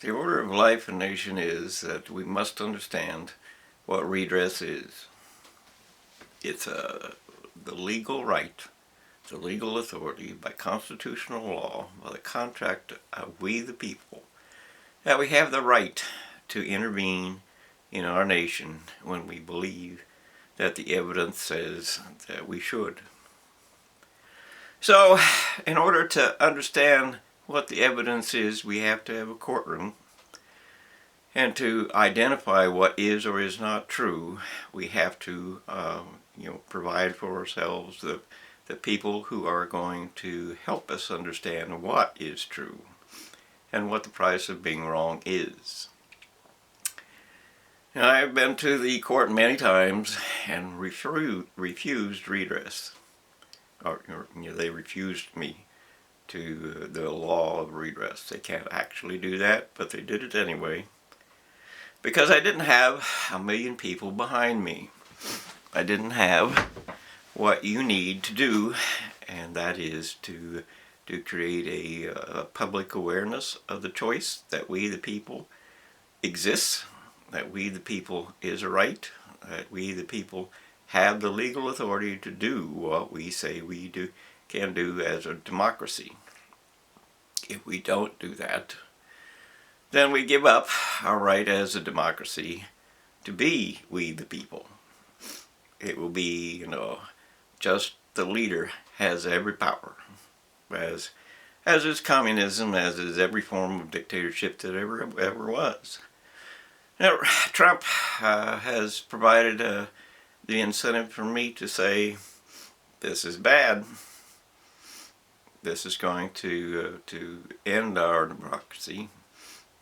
The order of life in nation is that we must understand what redress is. It's the legal right, the legal authority by constitutional law, by the contract of we the people, that we have the right to intervene in our nation when we believe that the evidence says that we should. So, in order to understand what the evidence is, we have to have a courtroom. And to identify what is or is not true, we have to provide for ourselves the people who are going to help us understand what is true and what the price of being wrong is. Now, I've been to the court many times and refused redress. They refused me to the law of redress. They can't actually do that, but they did it anyway. Because I didn't have a million people behind me. I didn't have what you need to do, and that is to create a public awareness of the choice that we the people exists, that we the people is a right, that we the people have the legal authority to do what we say we can do as a democracy. If we don't do that, then we give up our right as a democracy to be we the people. It will be, just the leader has every power, as is communism, as is every form of dictatorship that ever was. Now, Trump has provided the incentive for me to say, this is bad. This is going to end our democracy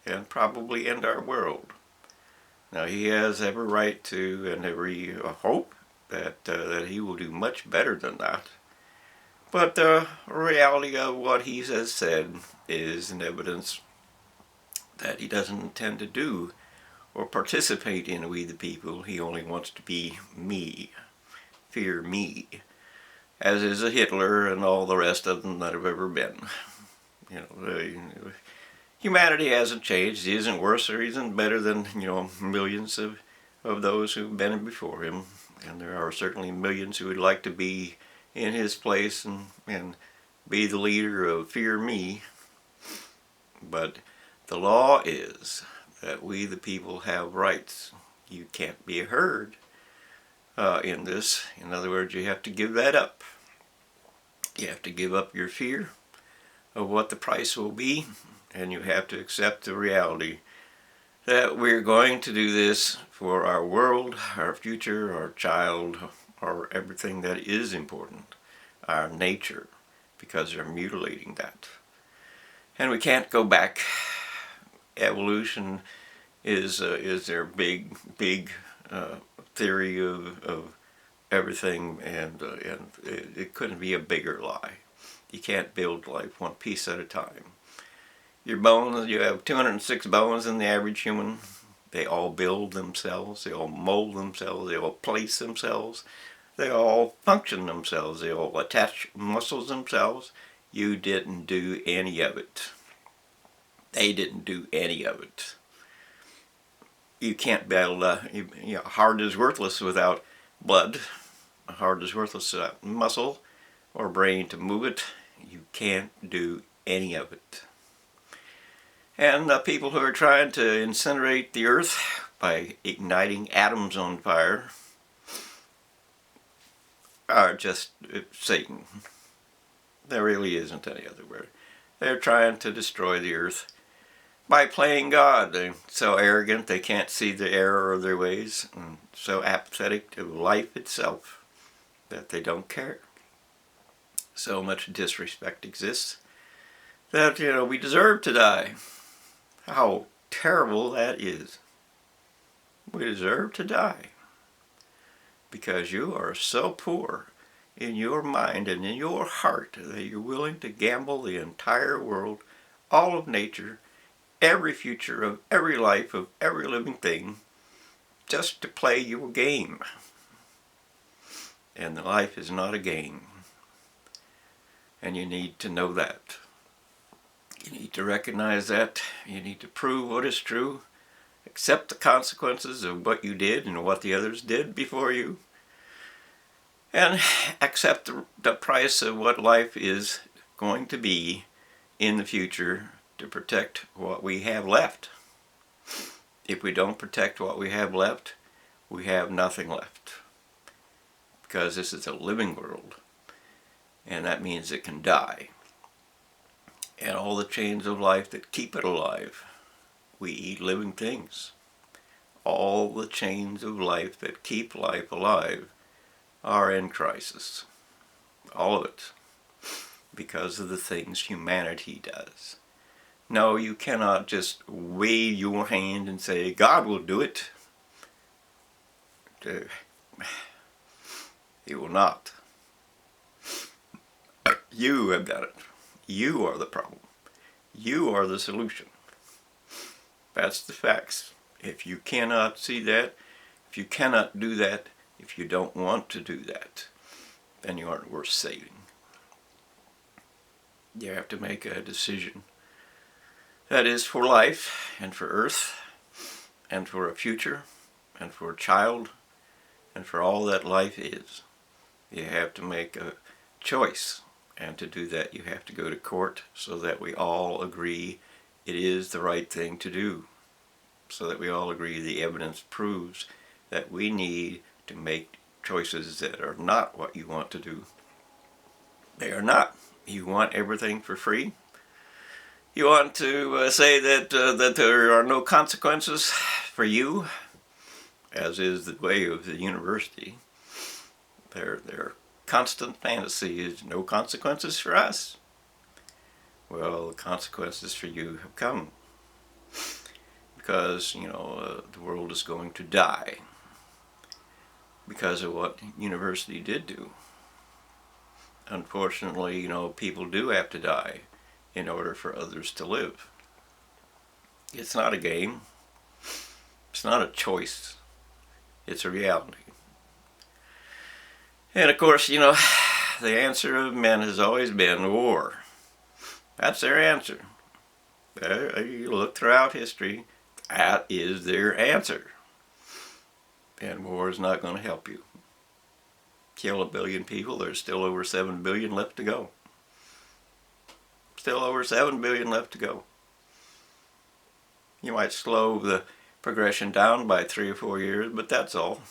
and probably end our world. Now, he has every right to and every hope that he will do much better than that. But the reality of what he has said is an evidence that he doesn't intend to do or participate in we the people. He only wants to be me, fear me, as is a Hitler and all the rest of them that have ever been. Humanity hasn't changed. He isn't worse or he isn't better than, millions of those who've been before him. And there are certainly millions who would like to be in his place and be the leader of fear me. But the law is that we the people have rights. You can't be heard in this. In other words, you have to give that up. You have to give up your fear of what the price will be, and you have to accept the reality that we're going to do this for our world, our future, our child, or everything that is important, our nature, because they're mutilating that. And we can't go back. Evolution is their big theory of everything, and it couldn't be a bigger lie. You can't build life one piece at a time. Your bones, you have 206 bones in the average human. They all build themselves, they all mold themselves, they all place themselves, they all function themselves, they all attach muscles themselves. You didn't do any of it. They didn't do any of it. You can't build, heart is worthless without blood. A heart is worthless without muscle or brain to move it. You can't do any of it. And the people who are trying to incinerate the earth by igniting atoms on fire are just Satan. There really isn't any other word. They're trying to destroy the earth by playing God. They're so arrogant they can't see the error of their ways, and so apathetic to life itself that they don't care. So much disrespect exists that, we deserve to die. How terrible that is. We deserve to die because you are so poor in your mind and in your heart that you're willing to gamble the entire world, all of nature, every future of every life of every living thing, just to play your game. And life is not a game. And you need to know that. You need to recognize that. You need to prove what is true. Accept the consequences of what you did and what the others did before you. And accept the price of what life is going to be in the future to protect what we have left. If we don't protect what we have left, we have nothing left. Because this is a living world. And that means it can die. And all the chains of life that keep it alive, we eat living things. All the chains of life that keep life alive are in crisis. All of it. Because of the things humanity does. No, you cannot just wave your hand and say, God will do it. He will not. You have done it. You are the problem. You are the solution. That's the facts. If you cannot see that, if you cannot do that, if you don't want to do that, then you aren't worth saving. You have to make a decision. That is for life, and for earth, and for a future, and for a child, and for all that life is. You have to make a choice. And to do that, you have to go to court so that we all agree it is the right thing to do. So that we all agree the evidence proves that we need to make choices that are not what you want to do. They are not. You want everything for free. You want to say that there are no consequences for you, as is the way of the university. Their constant fantasy is no consequences for us. Well, the consequences for you have come. Because, the world is going to die. Because of what university did do. Unfortunately, people do have to die in order for others to live. It's not a game. It's not a choice. It's a reality. And of course, the answer of men has always been war. That's their answer. You look throughout history, that is their answer. And war is not going to help you. Kill 1 billion people, there's still over 7 billion left to go. Still over 7 billion left to go. You might slow the progression down by 3 or 4 years, but that's all.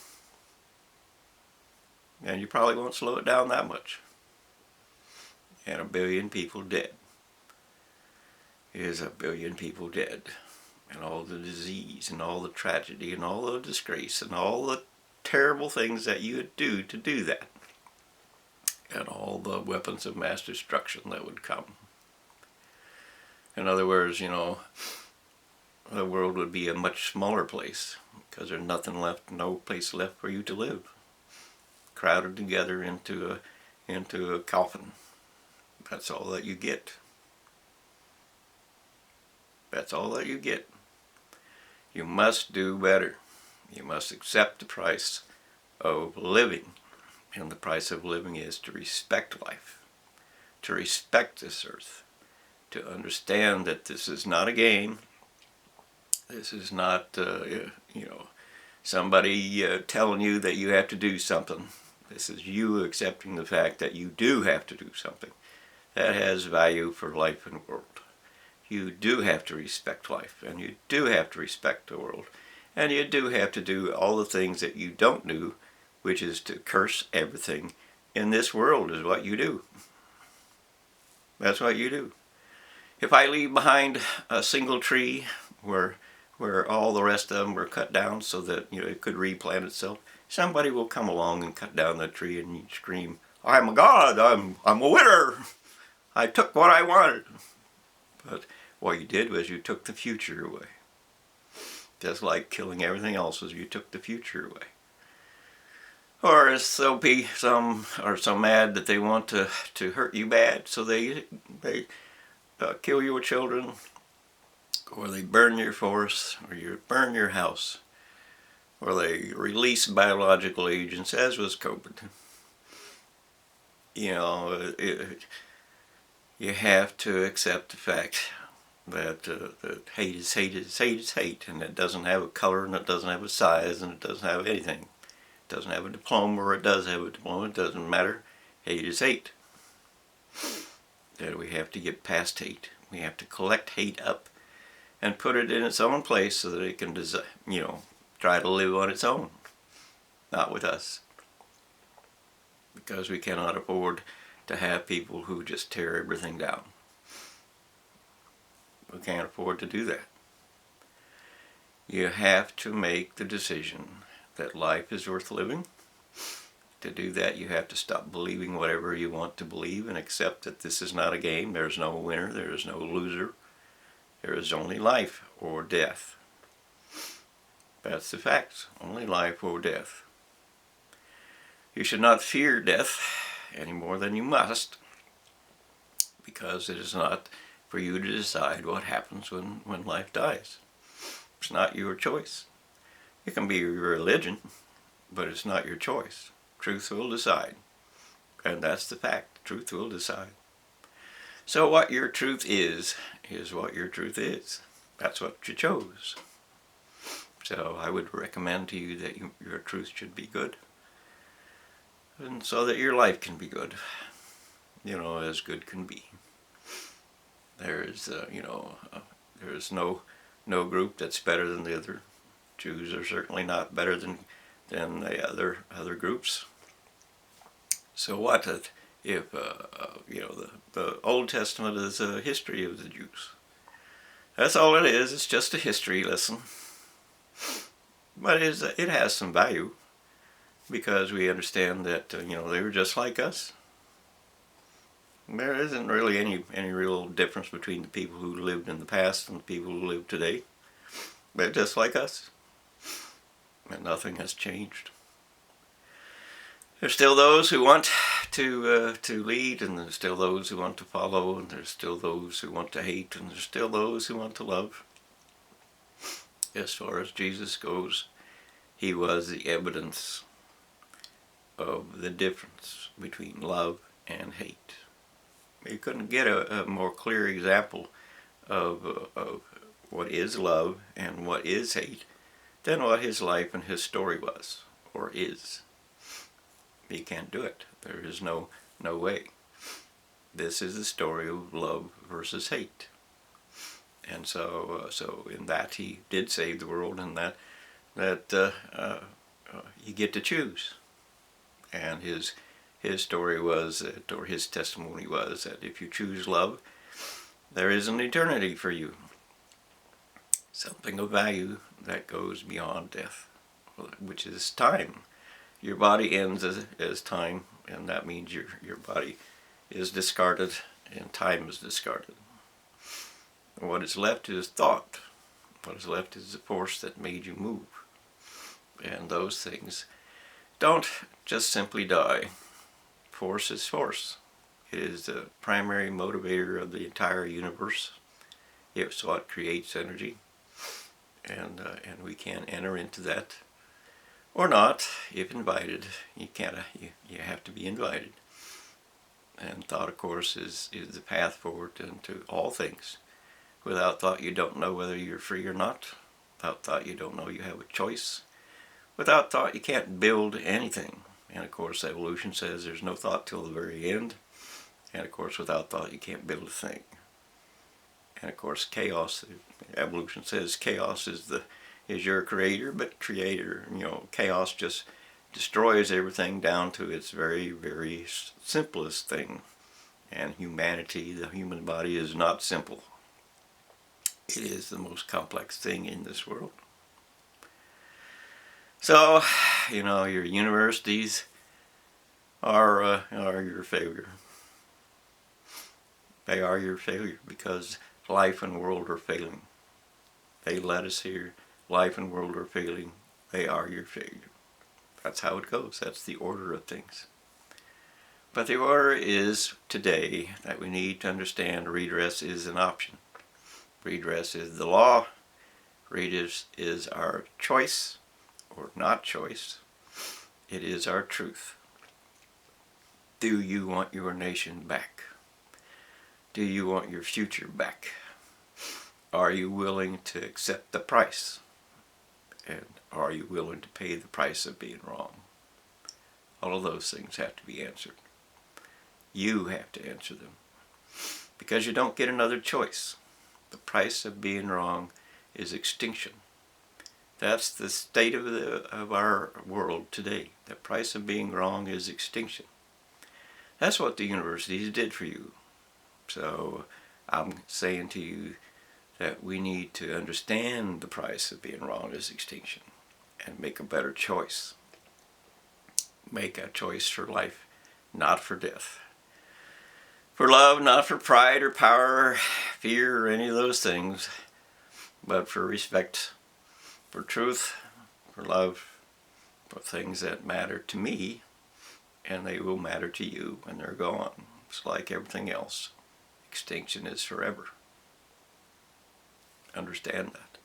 And you probably won't slow it down that much. And 1 billion people dead is 1 billion people dead. And all the disease and all the tragedy and all the disgrace and all the terrible things that you would do to do that. And all the weapons of mass destruction that would come. In other words, the world would be a much smaller place because there's nothing left, no place left for you to live. Crowded together into a coffin. That's all that you get. That's all that you get. You must do better. You must accept the price of living. And the price of living is to respect life. To respect this earth. To understand that this is not a game. This is not, somebody telling you that you have to do something. This is you accepting the fact that you do have to do something. That has value for life and world. You do have to respect life, and you do have to respect the world. And you do have to do all the things that you don't do, which is to curse everything in this world is what you do. That's what you do. If I leave behind a single tree where all the rest of them were cut down so that it could replant itself, somebody will come along and cut down that tree and you scream, I'm a god, I'm a winner, I took what I wanted. But what you did was you took the future away. Just like killing everything else is you took the future away. Or some are so mad that they want to hurt you bad, so they kill your children, or they burn your forest, or you burn your house, or they release biological agents, as was COVID. You have to accept the fact that hate is hate is hate is hate, and it doesn't have a color, and it doesn't have a size, and it doesn't have anything. It doesn't have a diploma, or it does have a diploma. It doesn't matter. Hate is hate. That we have to get past hate. We have to collect hate up and put it in its own place so that it can, try to live on its own, not with us. Because we cannot afford to have people who just tear everything down. We can't afford to do that. You have to make the decision that life is worth living. To do that, you have to stop believing whatever you want to believe and accept that this is not a game. There's no winner. There is no loser. There is only life or death. That's the facts. Only life or death. You should not fear death any more than you must, because it is not for you to decide what happens when life dies. It's not your choice. It can be your religion, but it's not your choice. Truth will decide. And that's the fact. Truth will decide. So what your truth is what your truth is. That's what you chose. So I would recommend to you that your truth should be good. And so that your life can be good. As good can be. There's, there's no group that's better than the other. Jews are certainly not better than the other groups. So what if the Old Testament is a history of the Jews? That's all it is. It's just a history lesson. But it has some value, because we understand that they were just like us. There isn't really any real difference between the people who lived in the past and the people who live today. They're just like us. And nothing has changed. There's still those who want to lead, and there's still those who want to follow, and there's still those who want to hate, and there's still those who want to love. As far as Jesus goes, he was the evidence of the difference between love and hate. You couldn't get a more clear example of what is love and what is hate than what his life and his story was, or is. You can't do it. There is no way. This is the story of love versus hate. And so in that he did save the world, and that you get to choose. And his story was, or his testimony was, that if you choose love, there is an eternity for you. Something of value that goes beyond death, which is time. Your body ends as time, and that means your body is discarded and time is discarded. And what is left is thought. What is left is the force that made you move. And those things don't just simply die. Force is force. It is the primary motivator of the entire universe. It's what creates energy. And we can enter into that, or not, if invited. You have to be invited. And thought, of course, is the path forward into all things. Without thought, you don't know whether you're free or not. Without thought, you don't know you have a choice. Without thought, you can't build anything. And of course, evolution says there's no thought till the very end. And of course, without thought, you can't build a thing. And of course, chaos. Evolution says chaos is your creator, but chaos just destroys everything down to its very, very simplest thing. And humanity, the human body, is not simple. It is the most complex thing in this world. So, your universities are your failure. They are your failure because life and world are failing. They led us here. Life and world are failing. They are your failure. That's how it goes. That's the order of things. But the order is today that we need to understand redress is an option. Redress is the law. Redress is our choice, or not choice. It is our truth. Do you want your nation back? Do you want your future back? are you willing to accept the price? And are you willing to pay the price of being wrong? All of those things have to be answered. You have to answer them, because you don't get another choice. The price of being wrong is extinction. That's the state of our world today. The price of being wrong is extinction. That's what the universities did for you. So I'm saying to you that we need to understand the price of being wrong is extinction and make a better choice. Make a choice for life, not for death. For love, not for pride or power, fear, or any of those things, but for respect, for truth, for love, for things that matter to me, and they will matter to you when they're gone. It's like everything else. Extinction is forever. Understand that.